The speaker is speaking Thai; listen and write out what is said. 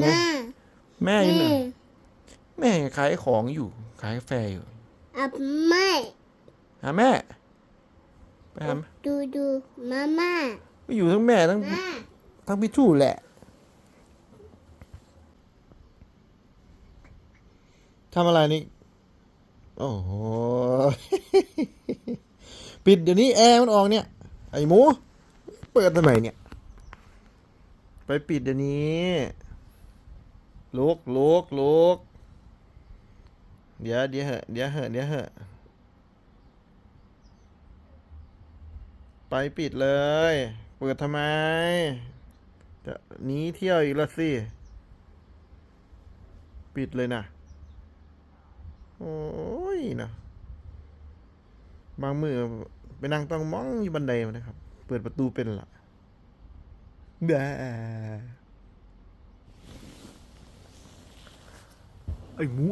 ไงแม่อยู่ไหนแม่แม่ขายของอยู่ขายกาแฟอยู่อับไม่ หาแม่ไปหาดูมาม่าไปอยู่ทั้งแม่ทั้งมาทั้งพี่ชู่แหละทำอะไรนี่โอ้โห ปิดเดี๋ยวนี้แอร์มันออกเนี่ยไอ้หมูเปิดทำไมเนี่ยไปปิดเดี๋ยวนี้ลุกเดี๋ยวเหอะไปปิดเลยเปิดทำไมจะหนีเที่ยวอีกแล้วสิปิดเลยนะโอ้ยนะบางมือไปนั่งต้องมองอยู่บันไดมานะครับเปิดประตูเป็นละแบไอ้หมู